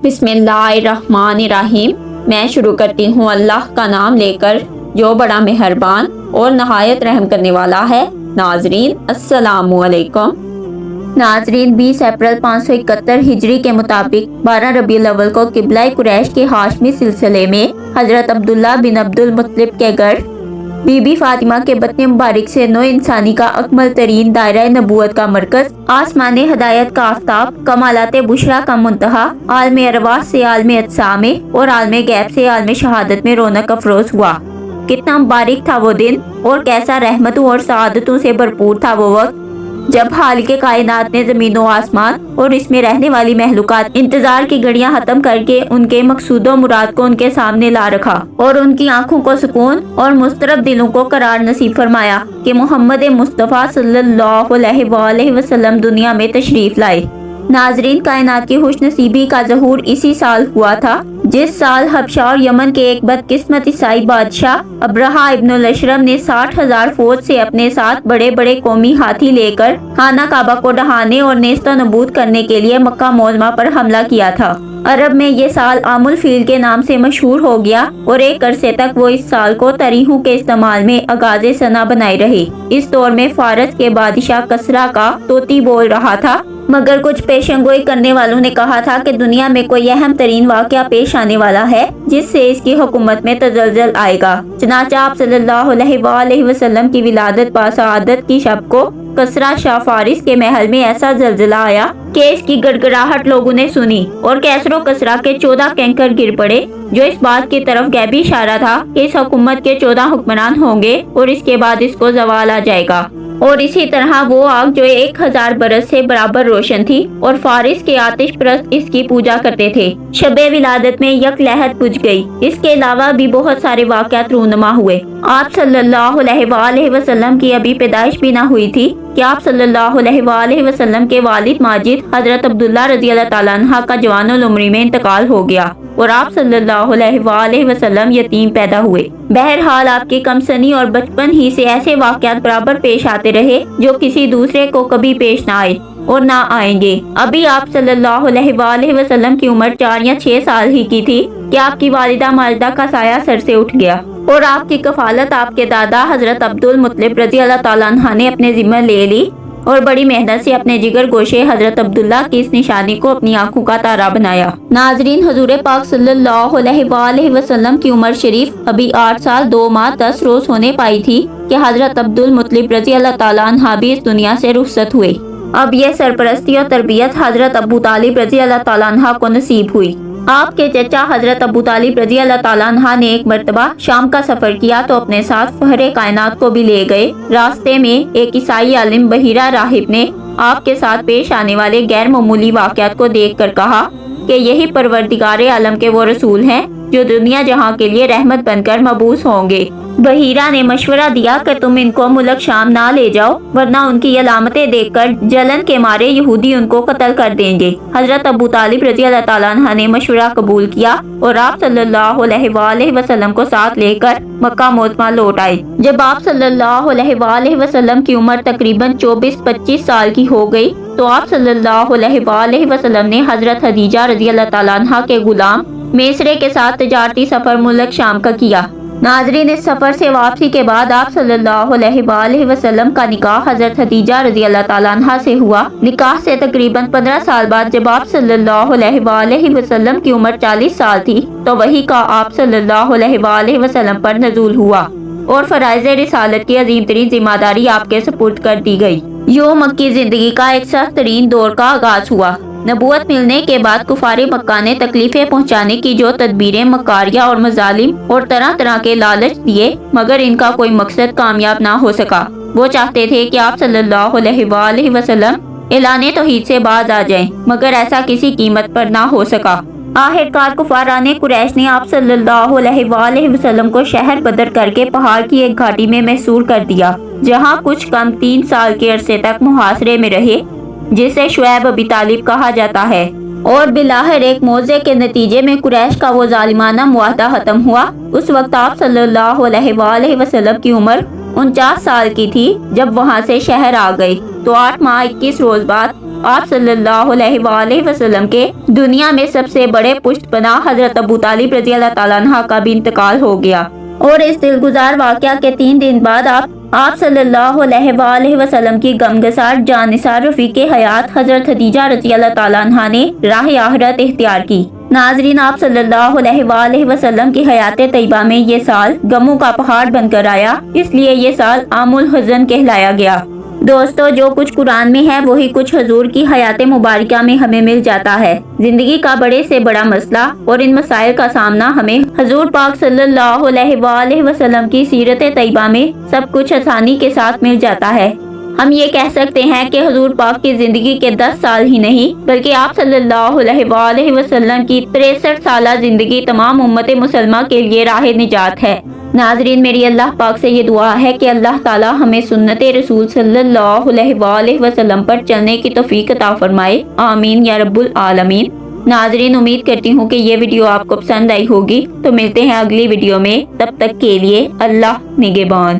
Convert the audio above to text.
بسم اللہ الرحمن الرحیم۔ میں شروع کرتی ہوں اللہ کا نام لے کر جو بڑا مہربان اور نہایت رحم کرنے والا ہے۔ ناظرین السلام علیکم۔ ناظرین 20 اپریل 571 ہجری کے مطابق 12 ربیع الاول کو قبلہ قریش کے ہاشمی سلسلے میں حضرت عبداللہ بن عبد المطلب کے گھر بی بی فاطمہ کے بطن مبارک سے نوع انسانی کا اکمل ترین دائرہ نبوت کا مرکز، آسمان ہدایت کا آفتاب، کمالات بشرا کا منتہا، عالم ارواح سے عالم اجسام میں اور عالم غیب سے عالم شہادت میں رونق افروز ہوا۔ کتنا مبارک تھا وہ دن اور کیسا رحمتوں اور سعادتوں سے بھرپور تھا وہ وقت جب خالق کائنات نے زمین و آسمان اور اس میں رہنے والی محلوقات انتظار کی گھڑیاں ختم کر کے ان کے مقصود و مراد کو ان کے سامنے لا رکھا اور ان کی آنکھوں کو سکون اور مضطرب دلوں کو قرار نصیب فرمایا کہ محمد مصطفیٰ صلی اللہ علیہ وآلہ وسلم دنیا میں تشریف لائے۔ ناظرین، کائنات کی خوش نصیبی کا ظہور اسی سال ہوا تھا جس سال حبشہ اور یمن کے ایک بدقسمت عیسائی بادشاہ ابرہہ ابن الاشرم نے 60,000 فوج سے اپنے ساتھ بڑے بڑے قومی ہاتھی لے کر خانہ کعبہ کو ڈھانے اور نیست و نبود کرنے کے لیے مکہ معظمہ پر حملہ کیا تھا۔ عرب میں یہ سال عام الفیل کے نام سے مشہور ہو گیا اور ایک عرصے تک وہ اس سال کو تریحوں کے استعمال میں آغاز سنہ بنائے رہے۔ اس دور میں فارس کے بادشاہ کسریٰ کا طوطی بول رہا تھا، مگر کچھ پیشن گوئی کرنے والوں نے کہا تھا کہ دنیا میں کوئی اہم ترین واقعہ پیش آنے والا ہے جس سے اس کی حکومت میں تزلزل آئے گا۔ چنانچہ آپ صلی اللہ علیہ وآلہ وسلم کی ولادت باسعادت کی شب کو کسریٰ شاہ فارس کے محل میں ایسا زلزلہ آیا کہ اس کی گڑگڑاہٹ لوگوں نے سنی اور کیسر و کسریٰ کے 14 کینکر گر پڑے، جو اس بات کی طرف غیبی اشارہ تھا کہ اس حکومت کے 14 حکمران ہوں گے اور اس کے بعد اس کو زوال آ جائے گا۔ اور اسی طرح وہ آگ جو 1000 برس سے برابر روشن تھی اور فارس کے آتش پرست اس کی پوجا کرتے تھے، شب ولادت میں یک لہت بجھ گئی۔ اس کے علاوہ بھی بہت سارے واقعات رونما ہوئے۔ آپ صلی اللہ علیہ وآلہ وسلم کی ابھی پیدائش بھی نہ ہوئی تھی کہ آپ صلی اللہ علیہ وآلہ وسلم کے والد ماجد حضرت عبداللہ رضی اللہ تعالیٰ عنہ کا جوان العمری میں انتقال ہو گیا اور آپ صلی اللہ علیہ وآلہ وسلم یتیم پیدا ہوئے۔ بہرحال آپ کی کم سنی اور بچپن ہی سے ایسے واقعات برابر پیش آتے رہے جو کسی دوسرے کو کبھی پیش نہ آئے اور نہ آئیں گے۔ ابھی آپ صلی اللہ علیہ وآلہ وسلم کی عمر 4 یا 6 سال ہی کی تھی کہ آپ کی والدہ ماجدہ کا سایہ سر سے اٹھ گیا اور آپ کی کفالت آپ کے دادا حضرت عبد المطلب رضی اللہ تعالیٰ عنہ نے اپنے ذمہ لے لی اور بڑی محنت سے اپنے جگر گوشے حضرت عبداللہ کی اس نشانی کو اپنی آنکھوں کا تارا بنایا۔ ناظرین، حضور پاک صلی اللہ علیہ وآلہ وسلم کی عمر شریف ابھی 8 سال 2 ماہ 10 روز ہونے پائی تھی کہ حضرت عبد المطلب رضی اللہ تعالیٰ عنہ بھی اس دنیا سے رخصت ہوئے۔ اب یہ سرپرستی اور تربیت حضرت ابو طالب رضی اللہ تعالیٰ عنہ کو نصیب ہوئی۔ آپ کے چچا حضرت ابو طالب رضی اللہ تعالیٰ عنہ نے ایک مرتبہ شام کا سفر کیا تو اپنے ساتھ فہر کائنات کو بھی لے گئے۔ راستے میں ایک عیسائی عالم بحیرہ راہب نے آپ کے ساتھ پیش آنے والے غیر معمولی واقعات کو دیکھ کر کہا کہ یہی پروردگار عالم کے وہ رسول ہیں جو دنیا جہاں کے لیے رحمت بن کر مبعوث ہوں گے۔ بحیرہ نے مشورہ دیا کہ تم ان کو ملک شام نہ لے جاؤ ورنہ ان کی علامتیں دیکھ کر جلن کے مارے یہودی ان کو قتل کر دیں گے۔ حضرت ابو طالب رضی اللہ تعالیٰ عنہ نے مشورہ قبول کیا اور آپ صلی اللہ علیہ وآلہ وسلم کو ساتھ لے کر مکہ معظمہ لوٹ آئے۔ جب آپ صلی اللہ علیہ وآلہ وسلم کی عمر تقریباً 24-25 سال کی ہو گئی تو آپ صلی اللہ علیہ وآلہ وسلم نے حضرت خدیجہ رضی اللہ تعالیٰ عنہ کے غلام میسرے کے ساتھ تجارتی سفر ملک شام کا کیا۔ ناظرین، اس سفر سے واپسی کے بعد آپ صلی اللہ علیہ وآلہ وسلم کا نکاح حضرت خدیجہ رضی اللہ تعالیٰ عنہ سے ہوا۔ نکاح سے تقریباً 15 سال بعد جب آپ صلی اللہ علیہ وآلہ وسلم کی عمر 40 سال تھی تو وحی کا آپ صلی اللہ علیہ وآلہ وسلم پر نزول ہوا اور فرائض رسالت کی عظیم ترین ذمہ داری آپ کے سپرد کر دی گئی۔ یوں مکی زندگی کا ایک سخت ترین دور کا آغاز ہوا۔ نبوت ملنے کے بعد کفار مکہ نے تکلیفیں پہنچانے کی جو تدبیریں مکاریہ اور مظالم اور طرح طرح کے لالچ دیے مگر ان کا کوئی مقصد کامیاب نہ ہو سکا۔ وہ چاہتے تھے کہ آپ صلی اللہ علیہ وآلہ وسلم اعلان توحید سے باز آ جائیں مگر ایسا کسی قیمت پر نہ ہو سکا۔ آخرکار کفاران قریش نے آپ صلی اللہ علیہ وآلہ وسلم کو شہر بدر کر کے پہاڑ کی ایک گھاٹی میں محصور کر دیا جہاں کچھ کم 3 سال کے عرصے تک محاصرے میں رہے، جسے شعیب ابی طالب کہا جاتا ہے، اور بلاخر ایک موضع کے نتیجے میں قریش کا وہ ظالمانہ معاہدہ ختم ہوا۔ اس وقت آپ صلی اللہ علیہ وآلہ وسلم کی عمر 49 سال کی تھی جب وہاں سے شہر آ گئے تو 8 ماہ 21 روز بعد آپ صلی اللہ علیہ وآلہ وسلم کے دنیا میں سب سے بڑے پشت پناہ حضرت ابو طالب رضی اللہ تعالیٰ عنہ کا بھی انتقال ہو گیا، اور اس دلگزار واقعہ کے 3 دن بعد آپ صلی اللہ علیہ وآلہ وسلم کی غمگسار جانثار رفیق حیات حضرت خدیجہ رضی اللہ تعالیٰ عنہ نے راہ آخرت اختیار کی۔ ناظرین، آپ صلی اللہ علیہ وآلہ وسلم کی حیات طیبہ میں یہ سال غموں کا پہاڑ بن کر آیا، اس لیے یہ سال عام الحزن کہلایا گیا۔ دوستو، جو کچھ قرآن میں ہے وہی کچھ حضور کی حیات مبارکہ میں ہمیں مل جاتا ہے۔ زندگی کا بڑے سے بڑا مسئلہ اور ان مسائل کا سامنا ہمیں حضور پاک صلی اللہ علیہ وآلہ وسلم کی سیرت طیبہ میں سب کچھ آسانی کے ساتھ مل جاتا ہے۔ ہم یہ کہہ سکتے ہیں کہ حضور پاک کی زندگی کے 10 سال ہی نہیں بلکہ آپ صلی اللہ علیہ وآلہ وسلم کی 63 سالہ زندگی تمام امت مسلمہ کے لیے راہ نجات ہے۔ ناظرین، میری اللہ پاک سے یہ دعا ہے کہ اللہ تعالی ہمیں سنت رسول صلی اللہ علیہ وآلہ وسلم پر چلنے کی توفیق عطا فرمائے، آمین یا رب العالمین۔ ناظرین، امید کرتی ہوں کہ یہ ویڈیو آپ کو پسند آئی ہوگی، تو ملتے ہیں اگلی ویڈیو میں، تب تک کے لیے اللہ نگہبان۔